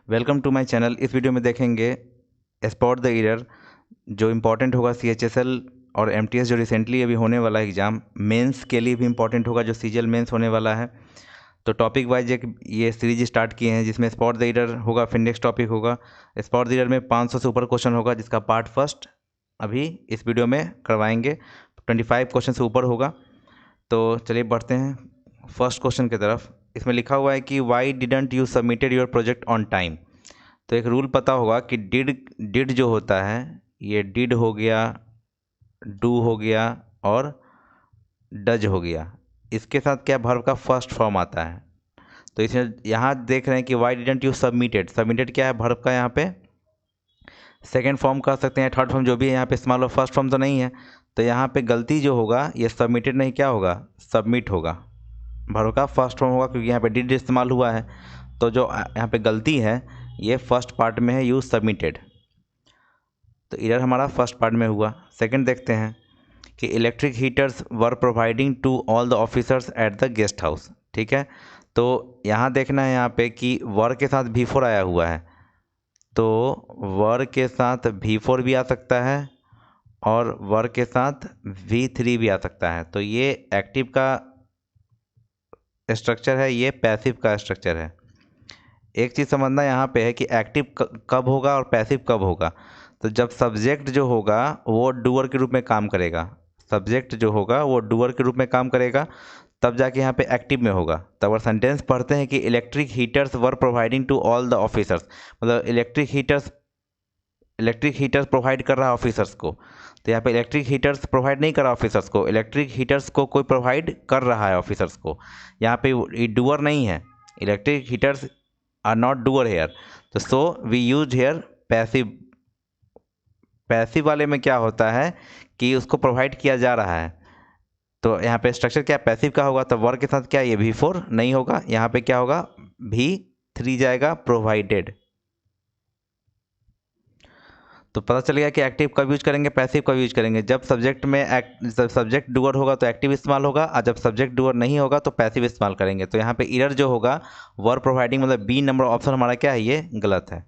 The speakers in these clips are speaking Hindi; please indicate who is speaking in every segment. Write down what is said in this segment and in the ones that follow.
Speaker 1: Welcome to my channel. इस वीडियो में देखेंगे स्पॉट द एरर, जो इम्पोर्टेंट होगा CHSL और MTS जो रिसेंटली अभी होने वाला एग्ज़ाम मेंस के लिए भी इम्पोर्टेंट होगा, जो CGL मेंस होने वाला है। तो टॉपिक वाइज एक ये सीरीज स्टार्ट किए हैं जिसमें स्पॉट द एरर होगा, फिर नेक्स्ट टॉपिक होगा स्पॉट द एरर में 500 से ऊपर क्वेश्चन होगा, जिसका पार्ट फर्स्ट अभी इस वीडियो में करवाएंगे। 25 क्वेश्चन से ऊपर होगा। तो चलिए बढ़ते हैं फर्स्ट क्वेश्चन की तरफ। इसमें लिखा हुआ है कि Y didn't you submitted your project on time. तो एक रूल पता होगा कि डिड जो होता है, ये डिड हो गया, डू हो गया और डज हो गया। इसके साथ क्या वर्ब का फर्स्ट फॉर्म आता है। तो इसमें यहाँ देख रहे हैं कि Y didn't you submitted. Submitted क्या है, वर्ब का यहाँ पे सेकेंड फॉर्म कह सकते हैं, थर्ड फॉर्म जो भी है यहाँ पे इस्तेमाल हो, फर्स्ट फॉर्म तो नहीं है। तो यहाँ पे गलती जो होगा, ये सबमिटेड नहीं, क्या होगा, सबमिट होगा। वर्ब का फर्स्ट फॉर्म होगा क्योंकि यहाँ पे डिड इस्तेमाल हुआ है। तो जो यहाँ पे गलती है ये फर्स्ट पार्ट में है, यूज सबमिटेड। तो एरर हमारा फर्स्ट पार्ट में हुआ। सेकंड देखते हैं कि electric heaters were providing to all the officers at the guest house. ठीक है, तो यहाँ देखना है यहाँ पे कि वर के साथ V4 आया हुआ है। तो वर के साथ V4 भी आ सकता है और वर के साथ V3 भी आ सकता है। तो ये एक्टिव का स्ट्रक्चर है, ये पैसिव का स्ट्रक्चर है। एक चीज़ समझना यहाँ पे है कि एक्टिव कब होगा और पैसिव कब होगा। तो जब सब्जेक्ट जो होगा वो डूअर के रूप में काम करेगा, सब्जेक्ट जो होगा वो डूअर के रूप में काम करेगा, तब जाके यहाँ पे एक्टिव में होगा। तो अगर सेंटेंस पढ़ते हैं कि electric heaters were providing to all the officers, मतलब इलेक्ट्रिक हीटर्स प्रोवाइड कर रहा है ऑफिसर्स को। तो यहाँ पे इलेक्ट्रिक हीटर्स प्रोवाइड नहीं कर रहा ऑफिसर्स को, इलेक्ट्रिक हीटर्स को कोई प्रोवाइड कर रहा है ऑफिसर्स को। यहाँ पे डूअर नहीं है, electric heaters are not doer here. तो so we use here passive. Passive वाले में क्या होता है कि उसको प्रोवाइड किया जा रहा है। तो यहाँ पे स्ट्रक्चर क्या पैसिव का होगा, तो वर्ब के साथ क्या ये V4 नहीं होगा, यहाँ पे क्या होगा V3 जाएगा, प्रोवाइडेड। तो पता चल गया कि एक्टिव कब यूज करेंगे, पैसिव कब यूज करेंगे। जब सब्जेक्ट में सब्जेक्ट डूअर होगा तो एक्टिव इस्तेमाल होगा, और जब सब्जेक्ट डूअर नहीं होगा तो पैसिव इस्तेमाल करेंगे। तो यहाँ पे एरर जो होगा वर्ब प्रोवाइडिंग, मतलब B नंबर ऑप्शन हमारा क्या है, ये गलत है।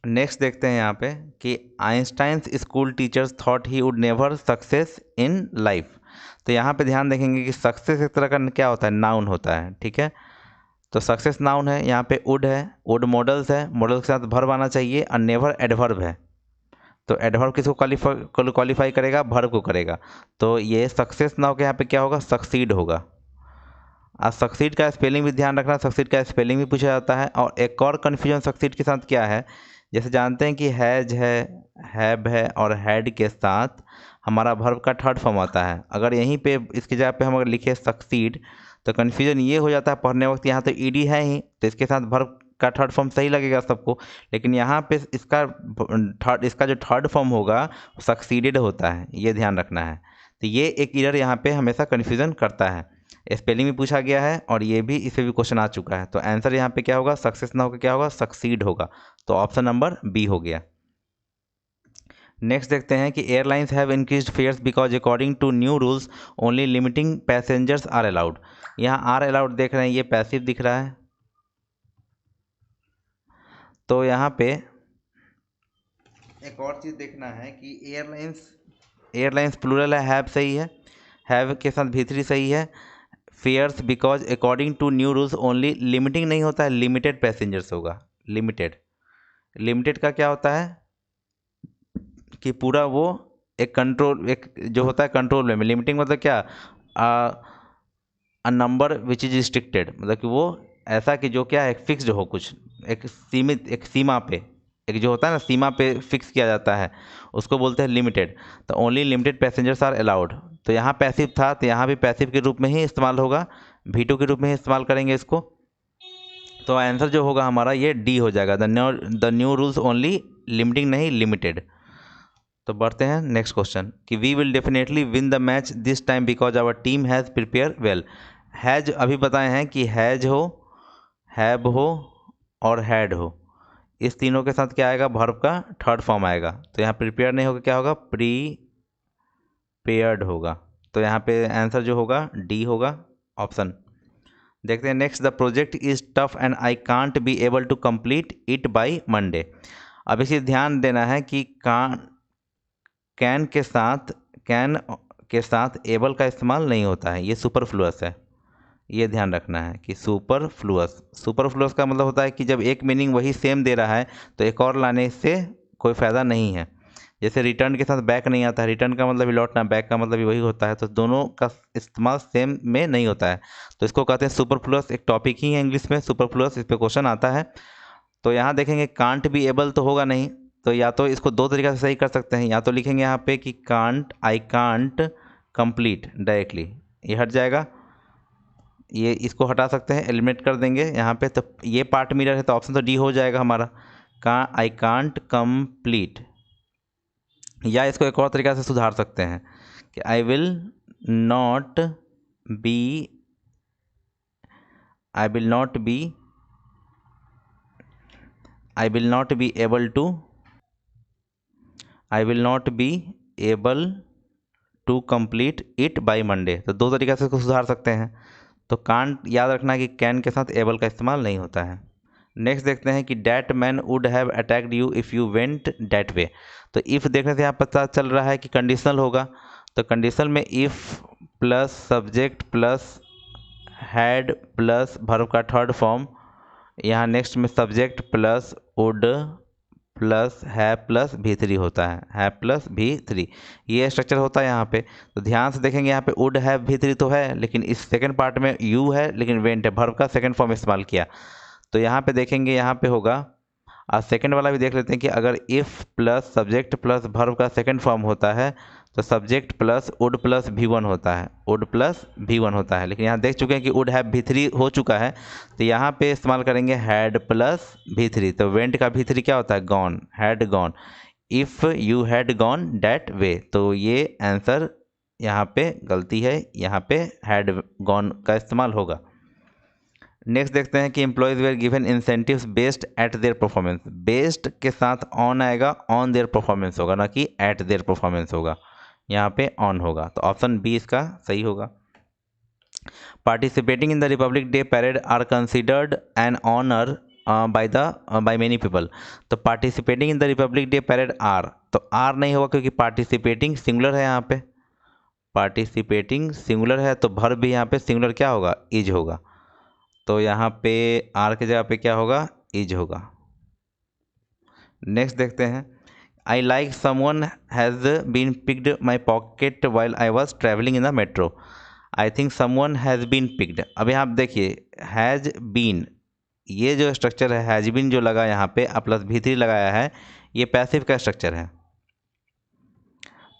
Speaker 1: नेक्स्ट देखते हैं यहाँ पे कि Einstein's school teachers thought he would never success in life. तो यहाँ पे ध्यान देखेंगे कि सक्सेस एक तरह का क्या होता है, नाउन होता है। ठीक है, तो सक्सेस नाउन है, यहाँ पे वुड है, वुड मॉडल्स है, मॉडल के साथ वर्ब आना चाहिए, और नेवर एडवर्ब है। तो एडवर्ब किसको क्वालिफाई करेगा, वर्ब को करेगा। तो ये सक्सेस ना होकर यहाँ पे क्या होगा, सक्सीड होगा। आज सक्सीड का स्पेलिंग भी ध्यान रखना, सक्सीड का स्पेलिंग भी पूछा जाता है। और एक और कन्फ्यूजन सक्सीड के साथ क्या है, जैसे जानते हैं कि हैज है, हैव है और हैड के साथ हमारा वर्ब का थर्ड फॉर्म आता है। अगर यहीं पे इसकी जगह पे हम अगर लिखे सक्सीड, तो कन्फ्यूजन ये हो जाता है पढ़ने वक्त, यहाँ तो ईडी है ही, तो इसके साथ वर्ब का थर्ड फॉर्म सही लगेगा सबको। लेकिन यहाँ पे इसका जो थर्ड फॉर्म होगा सक्सीडेड होता है, ये ध्यान रखना है। तो ये एक एरर यहाँ पे हमेशा कन्फ्यूजन करता है। स्पेलिंग भी पूछा गया है और ये भी, इसे भी क्वेश्चन आ चुका है। तो आंसर यहाँ पे क्या होगा, सक्सेस ना होकर क्या होगा, सक्सीड होगा। तो ऑप्शन नंबर B हो गया। नेक्स्ट देखते हैं कि airlines have increased fares because according to new rules only limiting passengers are allowed. यहाँ आर अलाउड देख रहे हैं, ये पैसिव दिख रहा है। तो यहाँ पे एक और चीज़ देखना है कि एयरलाइंस प्लूरल है, हैव सही है, हैव के साथ V3 सही है। Fares because according to new rules only, limiting नहीं होता है, लिमिटेड पैसेंजर्स होगा। लिमिटेड का क्या होता है कि पूरा वो एक जो होता है कंट्रोल में। लिमिटिंग मतलब क्या, a number which is restricted, मतलब कि वो ऐसा कि जो क्या है, फिक्स्ड हो, कुछ एक सीमित, एक सीमा पे, एक जो होता है ना सीमा पे फिक्स किया जाता है, उसको बोलते हैं लिमिटेड। तो only limited passengers are allowed. तो यहाँ पैसिव था, तो यहाँ भी पैसिव के रूप में ही इस्तेमाल होगा, V2 के रूप में ही इस्तेमाल करेंगे इसको। तो आंसर जो होगा हमारा ये D हो जाएगा, the new rules only, limiting नहीं, लिमिटेड। तो बढ़ते हैं नेक्स्ट क्वेश्चन कि we will definitely win the match this time because our team has prepare well. Has अभी बताए हैं कि हैज हो, हैव हो और हैड हो, इस तीनों के साथ क्या आएगा, वर्ब का थर्ड फॉर्म आएगा। तो यहाँ प्रिपेयर नहीं होगा, क्या होगा, प्रीपेयर्ड होगा। तो यहाँ पे आंसर जो होगा D होगा ऑप्शन। देखते हैं next, the project is tough and I can't be able to complete it by Monday. अब इसे ध्यान देना है कि कैन के साथ एबल का इस्तेमाल नहीं होता है, ये सुपरफ्लुअस है, ये ध्यान रखना है कि सुपरफ्लुअस का मतलब होता है कि जब एक मीनिंग वही सेम दे रहा है तो एक और लाने से कोई फ़ायदा नहीं है। जैसे रिटर्न के साथ बैक नहीं आता है, रिटर्न का मतलब भी लौटना, बैक का मतलब भी वही होता है, तो दोनों का इस्तेमाल सेम में नहीं होता है, तो इसको कहते हैं सुपरफ्लुअस। एक टॉपिक ही है इंग्लिश में सुपरफ्लुअस, इस पर क्वेश्चन आता है। तो यहाँ देखेंगे कांट बी एबल तो होगा नहीं, तो या तो इसको दो तरीक़ा से सही कर सकते हैं, या तो लिखेंगे यहाँ पे कि आई कांट कंप्लीट डायरेक्टली, ये हट जाएगा, ये इसको हटा सकते हैं, एलिमिनेट कर देंगे यहाँ पे, तो ये पार्ट मिरर है तो ऑप्शन तो डी हो जाएगा हमारा, आई कांट कंप्लीट। या इसको एक और तरीक़ा से सुधार सकते हैं कि I will not be able to complete it by Monday. तो दो तरीक़े से इसको सुधार सकते हैं। तो कांट याद रखना कि कैन के साथ एबल का इस्तेमाल नहीं होता है। नेक्स्ट देखते हैं कि that man would have attacked you if you went that वे। तो इफ़ देखने से यहाँ पता चल रहा है कि कंडीशनल होगा, तो कंडीशनल में if plus subject plus had plus verb का थर्ड फॉर्म, यहाँ नेक्स्ट में सब्जेक्ट प्लस वुड प्लस है प्लस V3 होता है प्लस V3, ये स्ट्रक्चर होता है यहाँ पे। तो ध्यान से देखेंगे यहाँ पे वुड हैव V3 तो है, लेकिन इस सेकंड पार्ट में यू है लेकिन वेंट है, वर्ब का सेकंड फॉर्म इस्तेमाल किया। तो यहाँ पे देखेंगे, यहाँ पे होगा, और सेकंड वाला भी देख लेते हैं कि अगर if plus subject plus verb का सेकंड फॉर्म होता है तो subject plus would plus V1 होता है, लेकिन यहाँ देख चुके हैं कि वुड हैव V3 हो चुका है, तो यहाँ पे इस्तेमाल करेंगे हैड प्लस V3। तो वेंट का V3 क्या होता है, gone, had gone, if you had gone that वे। तो ये आंसर यहाँ पे गलती है, यहाँ पे हैड गॉन का इस्तेमाल होगा। नेक्स्ट देखते हैं कि employees were given incentives based at their performance. Based के साथ ऑन आएगा, ऑन देयर परफॉर्मेंस होगा, ना कि एट देयर परफॉर्मेंस होगा, यहाँ पे ऑन होगा, तो ऑप्शन बी इसका सही होगा। Participating in the Republic Day parade are considered an honour by many people. तो participating in the Republic Day parade are, तो आर नहीं होगा क्योंकि पार्टिसिपेटिंग सिंगुलर है, यहाँ पे पार्टिसिपेटिंग सिंगुलर है, तो वर्ब भी यहाँ पे सिंगुलर क्या होगा, इज होगा, तो यहाँ पे आर की जगह पे क्या होगा, इज होगा। नेक्स्ट देखते हैं, I like someone has been picked my pocket while I was travelling in the metro. I think someone has been picked. अब यहाँ आप देखिए हैज़ बीन, ये जो स्ट्रक्चर है हैज़ बीन जो लगा यहाँ पे प्लस V3 लगाया है, ये पैसिव का स्ट्रक्चर है।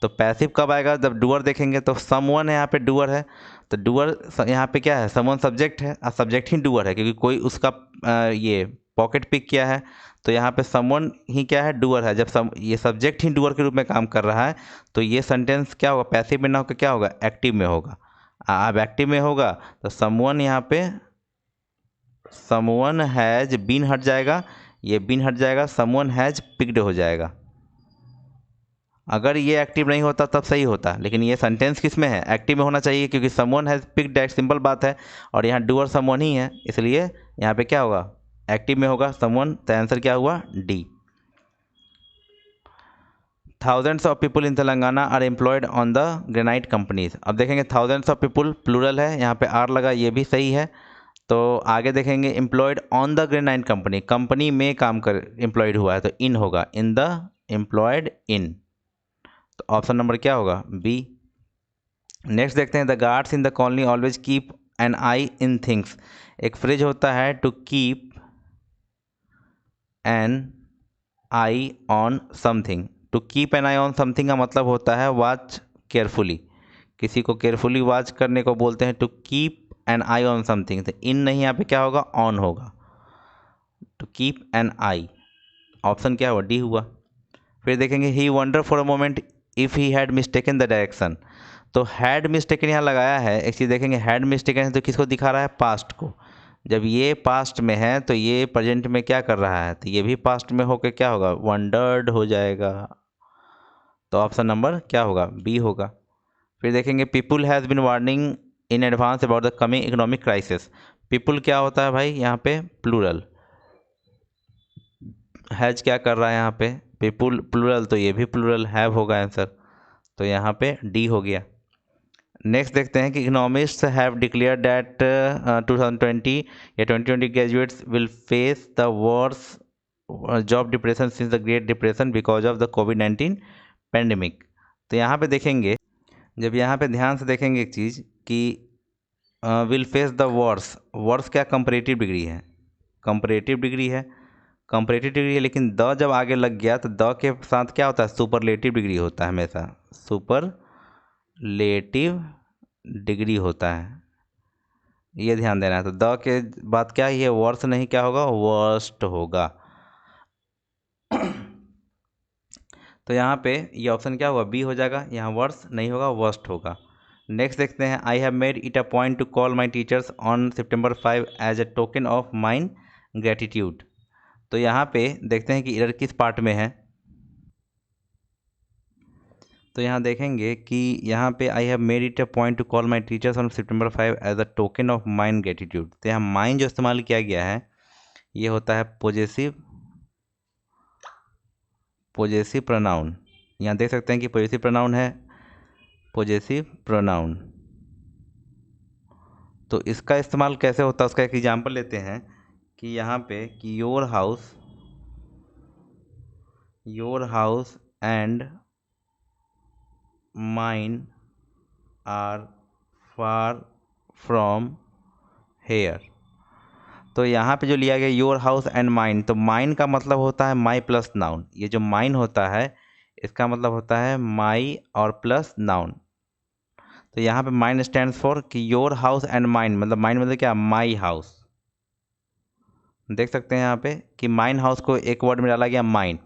Speaker 1: तो पैसिव कब आएगा, जब डूअर देखेंगे, तो समवन है यहाँ पे डूअर है, तो डूअर यहाँ पे क्या है, समवन सब्जेक्ट है और सब्जेक्ट ही डूअर है, क्योंकि कोई उसका ये पॉकेट पिक किया है, तो यहाँ पे समवन ही क्या है, डूअर है। जब ये सब्जेक्ट ही डूअर के रूप में काम कर रहा है तो ये सेंटेंस क्या होगा, पैसिव में ना होकर क्या होगा, एक्टिव में होगा। अब एक्टिव में होगा तो समवन, यहाँ पे समवन हैज़ बीन हट जाएगा, ये बीन हट जाएगा, समवन हैज़ पिक्ड हो जाएगा। अगर ये एक्टिव नहीं होता तब सही होता, लेकिन ये सेंटेंस किस में है, एक्टिव में होना चाहिए, क्योंकि समवन हैज़ पिक्ड, एक सिंपल बात है, और यहाँ डूअर समवन ही है, इसलिए यहाँ पे क्या होगा, एक्टिव में होगा समवन, तो आंसर क्या हुआ, D. Thousands of people in Telangana are employed on the granite companies. अब देखेंगे थाउजेंड्स ऑफ पीपल प्लूरल है, यहाँ पे आर लगा, ये भी सही है। तो आगे देखेंगे employed on the granite company, company में काम कर एम्प्लॉयड हुआ है, तो इन होगा, इन द एम्प्लॉयड इन, तो ऑप्शन नंबर क्या होगा, बी। नेक्स्ट देखते हैं, the guards in the colony always keep an eye in things. एक फ्रेज होता है to keep an eye on something. To keep an eye on something का मतलब होता है वॉच केयरफुली, किसी को केयरफुली वॉच करने को बोलते हैं to keep an eye on something. तो इन नहीं, यहाँ पे क्या होगा, ऑन होगा, to keep an eye, option क्या हुआ, डी हुआ। फिर देखेंगे he wonder for a moment if he had mistaken the direction. तो हैड मिस्टेकन यहाँ लगाया है, एक चीज़ देखेंगे, हैड मिस्टेकन है तो किसको दिखा रहा है, पास्ट को। जब ये पास्ट में है तो ये प्रेजेंट में क्या कर रहा है, तो ये भी पास्ट में होकर क्या होगा, वंडर्ड हो जाएगा, तो ऑप्शन नंबर क्या होगा, बी होगा। फिर देखेंगे people has been warning in advance about the coming economic crisis. People क्या होता है भाई यहाँ पे? प्लूरल। हैज क्या कर रहा है यहाँ पे? पीपुल प्लूरल, तो ये भी प्लूरल, हैव होगा आंसर, तो यहाँ पे डी हो गया। नेक्स्ट देखते हैं कि इकोनॉमिस्ट्स हैव डिक्लेयर दैट 2020 या 2020 graduates will face the worse job depression since the great depression because of the कोविड-19 पेंडेमिक। तो यहाँ पे देखेंगे, जब यहाँ पे ध्यान से देखेंगे एक चीज़ कि will face the worse, worse क्या? कंपैरेटिव डिग्री है, कंपैरेटिव डिग्री है, कंपैरेटिव डिग्री है, लेकिन द जब आगे लग गया तो द के साथ क्या होता है? सुपरलेटिव डिग्री होता है हमेशा, सुपरलेटिव डिग्री होता है, ये ध्यान देना है। तो द के बाद क्या है? ये वर्स नहीं, क्या होगा? वर्स्ट होगा। तो यहाँ पे ये ऑप्शन क्या होगा? बी हो जाएगा, यहाँ वर्स नहीं होगा, वर्स्ट होगा। नेक्स्ट देखते हैं, I have made it a point to call my teachers on September 5 as a token of mine gratitude. तो यहाँ पे देखते हैं कि एरर किस पार्ट में है। तो यहाँ देखेंगे कि यहाँ पे I have made it a point to call my teachers on September 5 as a token of mine gratitude. तो यहाँ माइन जो इस्तेमाल किया गया है ये होता है पोजेसिव, पोजेसिव प्रोनाउन। यहाँ देख सकते हैं कि पोजेसिव प्रोनाउन है, पोजेसिव प्रोनाउन। तो इसका इस्तेमाल कैसे होता है उसका एक एग्जांपल लेते हैं कि यहाँ पे कि your house and mine are far from here. तो यहाँ पे जो लिया गया योर हाउस एंड माइन, तो माइन का मतलब होता है माई प्लस नाउन। ये जो माइन होता है इसका मतलब होता है माई और प्लस नाउन। तो यहाँ पे माइन स्टैंड्स फॉर कि योर हाउस एंड माइन, मतलब माइन मतलब क्या? My house. देख सकते हैं यहाँ पे कि माइन हाउस को एक वर्ड में डाला गया माइन।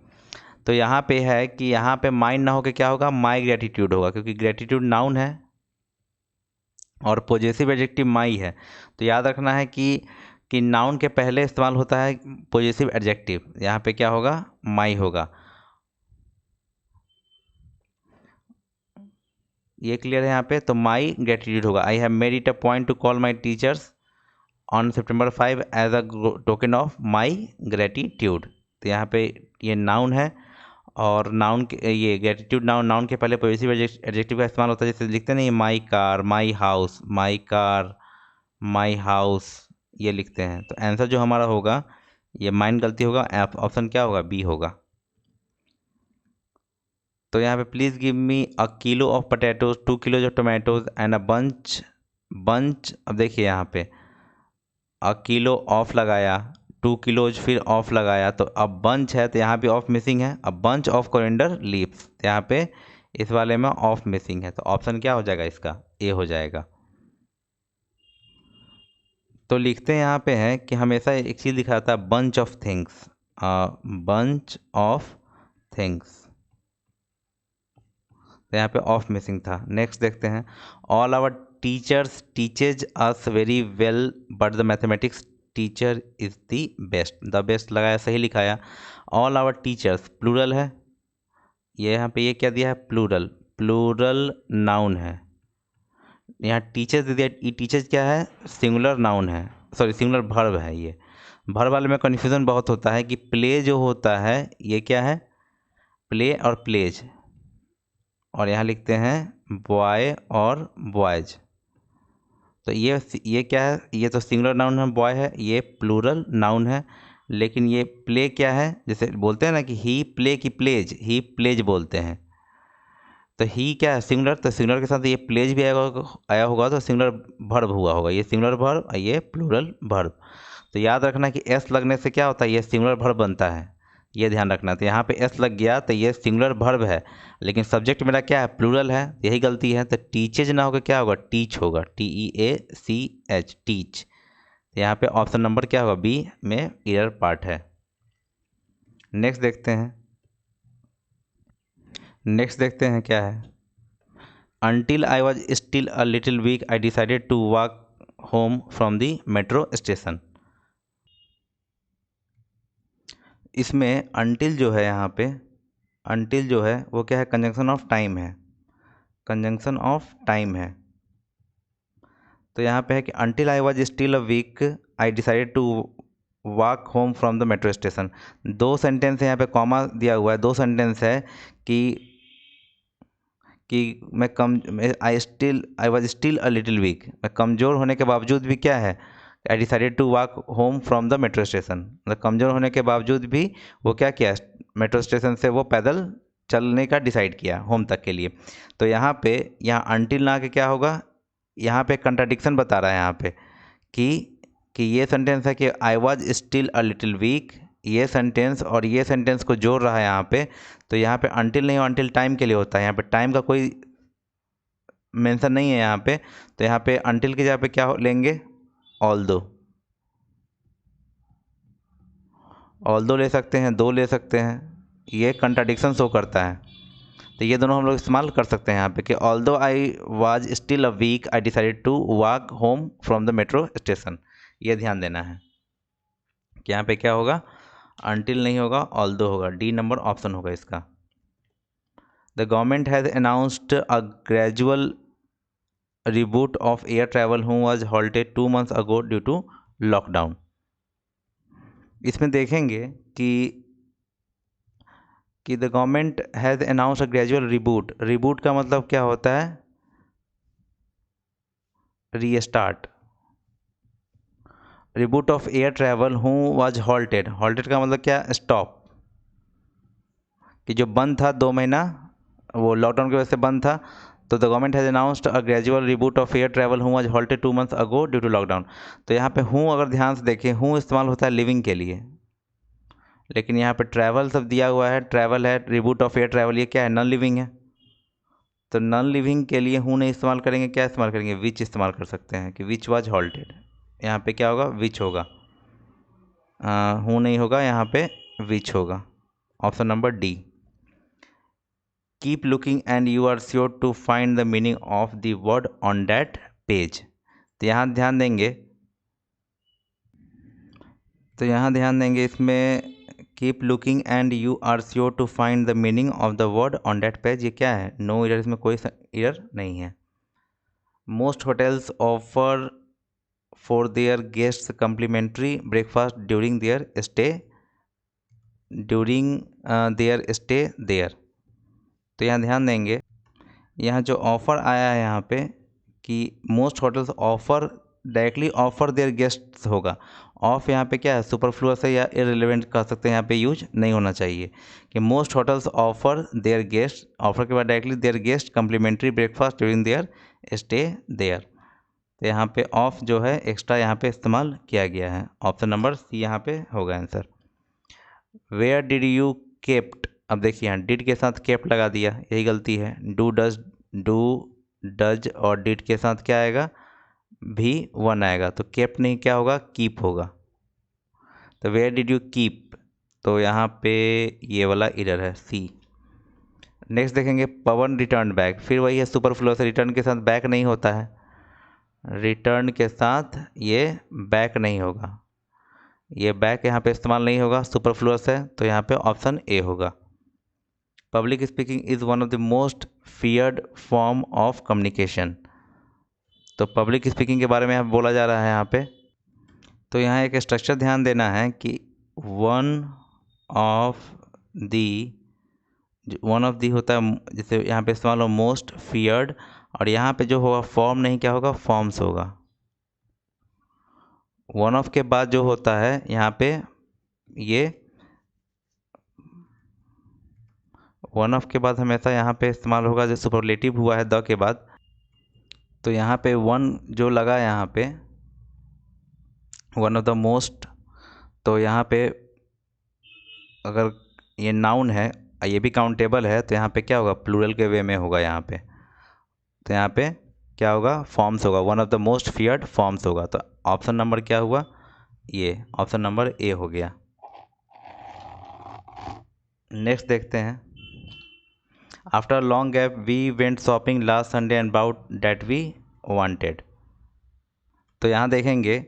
Speaker 1: तो यहाँ पे है कि यहाँ पे माइन ना होकर क्या होगा? माई ग्रेटिट्यूड होगा, क्योंकि ग्रेटिट्यूड नाउन है और पॉजिटिव एडजेक्टिव माई है। तो याद रखना है कि नाउन के पहले इस्तेमाल होता है पॉजिटिव एडजेक्टिव, यहाँ पे क्या होगा? माई होगा। ये क्लियर है यहाँ पे? तो माई ग्रेटिट्यूड होगा। I have made it a point to call my teachers on September 5 as a token of my gratitude. तो यहाँ पे ये नाउन है और नाउन के ये ग्रेटिट्यूड नाउन के पहले पॉजिटिव एडजेक्टिव का इस्तेमाल होता है, जैसे लिखते नहीं my car, my house, my car, my house, ये लिखते हैं। तो आंसर जो हमारा होगा ये माइन गलती होगा, ऑप्शन क्या होगा? बी होगा। तो यहाँ पे please give me a kilo of potatoes, 2 kilos of tomatoes and a bunch. अब देखिए यहाँ पे अ किलो ऑफ लगाया, 2 किलोज फिर ऑफ लगाया, तो अब बंच है तो यहाँ पे ऑफ मिसिंग है। अब बंच ऑफ कोरिएंडर लीव्स, तो यहाँ पे इस वाले में ऑफ मिसिंग है, तो ऑप्शन क्या हो जाएगा इसका? ए हो जाएगा। तो लिखते हैं यहाँ पे है कि हमेशा एक चीज़ लिखा जाता है bunch of things, bunch of things, तो यहाँ पे ऑफ मिसिंग था। नेक्स्ट देखते हैं, all our teachers teaches us very well but the mathematics teacher is the best. The best लगाया, सही लिखाया। ऑल आवर टीचर्स प्लूरल है, ये यहाँ पे ये क्या दिया है? प्लूरल, प्लूरल नाउन है। यहाँ टीचर्स दिया, ये टीचर्स क्या है? सिंगुलर नाउन है, सॉरी सिंगुलर वर्ब है। ये वर्ब वाले में कन्फ्यूज़न बहुत होता है कि प्ले जो होता है ये क्या है? प्ले और प्लेज, और यहाँ लिखते हैं बॉय और बॉयज। तो ये क्या है? ये तो सिंगुलर नाउन है, बॉय है, ये प्लूरल नाउन है। लेकिन ये प्ले क्या है? जैसे बोलते हैं ना कि ही प्ले की प्लेज, ही प्लेज बोलते हैं। तो ही क्या है? सिंगुलर, तो सिंगुलर के साथ ये प्लेज भी आया होगा तो सिंगुलर वर्ब हुआ होगा। ये सिंगुलर वर्ब और ये प्लूरल वर्ब। तो याद रखना कि एस लगने से क्या होता है? ये सिंगुलर वर्ब बनता है, ये ध्यान रखना। तो यहाँ पे एस लग गया तो ये सिंगुलर वर्ब है, लेकिन सब्जेक्ट मेरा क्या है? प्लूरल है, यही गलती है। तो टीचेज ना होकर क्या होगा? टीच होगा, TEACH, टीच। यहाँ पे ऑप्शन नंबर क्या होगा? बी में एरर पार्ट है। नेक्स्ट देखते हैं क्या है। Until I was still a little weak, I decided to walk home from the metro station. इसमें until जो है, यहाँ पे until जो है वो क्या है? कंजंक्शन ऑफ टाइम है, कंजंक्शन ऑफ टाइम है। तो यहाँ पे है कि until I was still a weak I decided to walk home from the metro station. दो सेंटेंस है यहाँ पे, कॉमा दिया हुआ है, दो सेंटेंस है कि मैं I was still a little weak, मैं कमज़ोर होने के बावजूद भी क्या है, I decided to walk home from the metro station, मतलब कमज़ोर होने के बावजूद भी वो क्या किया, मेट्रो स्टेशन से वो पैदल चलने का डिसाइड किया होम तक के लिए। तो यहाँ अनटिल ना के क्या होगा, यहाँ पे कंट्राडिक्शन बता रहा है यहाँ पे कि ये सेंटेंस है कि आई was still a little week, ये सेंटेंस और ये सेंटेंस को जोड़ रहा है यहाँ पे। तो यहाँ पे अनटिल नहीं, अनटिल टाइम के लिए होता है, यहाँ पे टाइम का कोई मेंशन नहीं है यहाँ पे। तो यहाँ पे अनटिल की जगह पे क्या लेंगे, ऑल्दो ले सकते हैं, दो ले सकते हैं, ये कंट्राडिक्शन शो करता है। तो ये दोनों हम लोग इस्तेमाल कर सकते हैं यहाँ पे कि although I was still a weak I decided to walk home from the metro station. ये ध्यान देना है कि यहाँ पे क्या होगा, अनटिल नहीं होगा, ऑल्दो होगा, डी नंबर ऑप्शन होगा इसका। The government has announced a gradual reboot of air travel who was halted 2 months ago due to lockdown. इसमें देखेंगे कि the government has announced a gradual reboot. Reboot का मतलब क्या होता है, restart. Reboot of air travel who was halted, halted का मतलब क्या, स्टॉप, कि जो बंद था 2 महीना, वो लॉकडाउन की वजह से बंद था। तो the government has announced a gradual reboot of air travel who was halted 2 months ago due to lockdown. तो यहाँ पे हूँ अगर ध्यान से देखें, हूँ इस्तेमाल होता है लिविंग के लिए, लेकिन यहाँ पे ट्रैवल सब दिया हुआ है, ट्रैवल है, रिबूट ऑफ एयर ट्रैवल, ये क्या है, नॉन लिविंग है। तो नॉन लिविंग के लिए हूँ नहीं इस्तेमाल करेंगे, क्या इस्तेमाल करेंगे, विच इस्तेमाल कर सकते हैं कि विच वाज हॉल्टेड। यहाँ पे क्या होगा, विच होगा, हूँ नहीं होगा, यहाँ पे विच होगा, option number D. Keep looking and you are sure to find the meaning of the word on that page. तो यहाँ ध्यान देंगे इसमें keep looking and you are sure to find the meaning of the word on that page, ये क्या है, नो इरर, इसमें कोई इरर नहीं है। Most hotels offer for their guests complimentary breakfast during their stay there. तो यहाँ ध्यान देंगे, यहाँ जो ऑफ़र आया है यहाँ पे कि most hotels offer, directly offer their guests होगा। ऑफ यहाँ पे क्या है, सुपरफ्लुअस है या इररिलेवेंट कह सकते हैं, यहाँ पे यूज नहीं होना चाहिए कि most hotels offer their guest, offer के बाद directly their guest complimentary breakfast during their stay there. तो यहाँ पे ऑफ जो है एक्स्ट्रा यहाँ पे इस्तेमाल किया गया है, ऑप्शन नंबर सी यहाँ पे होगा answer. Where did you kept, अब देखिए यहाँ डिड के साथ केप्ट लगा दिया, यही गलती है। डू डज और डिड के साथ क्या आएगा, भी वन आएगा, तो केप्ट नहीं, क्या होगा, कीप होगा। तो वेयर डिड यू कीप, तो यहाँ पे ये वाला इरर है, सी। नेक्स्ट देखेंगे, पवन रिटर्न बैक, फिर वही है सुपरफ्लुअस, रिटर्न के साथ बैक नहीं होता है, रिटर्न के साथ ये बैक नहीं होगा, ये बैक यहाँ पे इस्तेमाल नहीं होगा, सुपरफ्लुअस है, तो यहाँ पे ऑप्शन ए होगा। Public speaking is one of the most feared form of communication. तो पब्लिक स्पीकिंग के बारे में यहाँ बोला जा रहा है यहाँ पे। तो यहाँ एक स्ट्रक्चर ध्यान देना है कि वन ऑफ दी होता है, जैसे यहाँ पे इस्तेमाल हो मोस्ट फियर्ड, और यहाँ पे जो होगा फॉर्म नहीं, क्या होगा, फॉर्म्स होगा। वन ऑफ के बाद जो होता है यहाँ पे, ये वन ऑफ के बाद हमेशा यहाँ पे इस्तेमाल होगा जो सुपरलेटिव हुआ है द के बाद। तो यहाँ पे वन जो लगा यहाँ पे, वन ऑफ द मोस्ट, तो यहाँ पे अगर ये नाउन है, ये भी काउंटेबल है, तो यहाँ पे क्या होगा, प्लूरल के वे में होगा यहाँ पे। तो यहाँ पे क्या होगा, फॉर्म्स होगा, one of the most feared forms होगा। तो ऑप्शन नंबर क्या हुआ, ये ऑप्शन नंबर ए हो गया। नेक्स्ट देखते हैं, after long gap we went shopping last Sunday and bought that we wanted. तो यहाँ देखेंगे,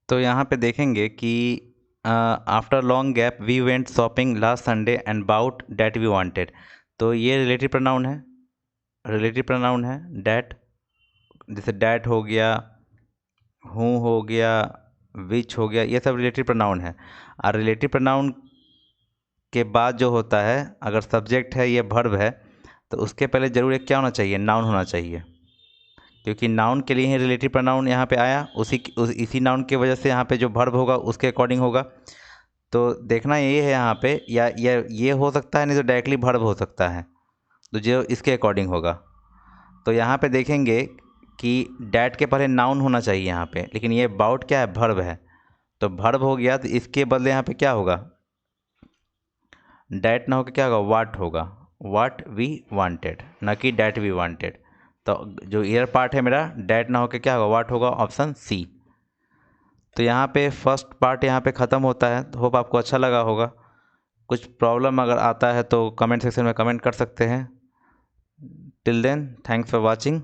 Speaker 1: तो यहाँ पे देखेंगे कि after long gap we went shopping last Sunday and bought that we wanted. तो ये रिलेटिव प्रोनाउन है, रिलेटिव प्रोनाउन है डैट, जैसे डैट हो गया, हूँ हो गया, विच हो गया, ये सब रिलेटिव प्रोनाउन है। और रिलेटिव प्रोनाउन के बाद जो होता है, अगर सब्जेक्ट है, ये वर्ब है, तो उसके पहले जरूर एक क्या होना चाहिए, नाउन होना चाहिए, क्योंकि नाउन के लिए ही रिलेटिव प्रोनाउन यहाँ पे आया, इसी नाउन की वजह से यहाँ पे जो वर्ब होगा उसके अकॉर्डिंग होगा। तो देखना ये है यहाँ पे, या ये हो सकता है, नहीं तो डायरेक्टली वर्ब हो सकता है, तो जो इसके अकॉर्डिंग होगा। तो यहाँ पे देखेंगे कि डैट के पहले नाउन होना चाहिए यहाँ पे, लेकिन ये बाउट क्या है, वर्ब है, तो वर्ब हो गया, तो इसके बदले यहाँ पे क्या होगा, डैट ना होकर क्या होगा, वाट होगा, वाट वी वांटेड, ना कि डैट वी वांटेड। तो जो ईयर पार्ट है मेरा, डैट ना होकर क्या होगा, वाट होगा, ऑप्शन सी। तो यहाँ पे फर्स्ट पार्ट यहाँ पे ख़त्म होता है। तो होप आपको अच्छा लगा होगा। कुछ प्रॉब्लम अगर आता है तो कमेंट सेक्शन में कमेंट कर सकते हैं। Till then, thanks for watching.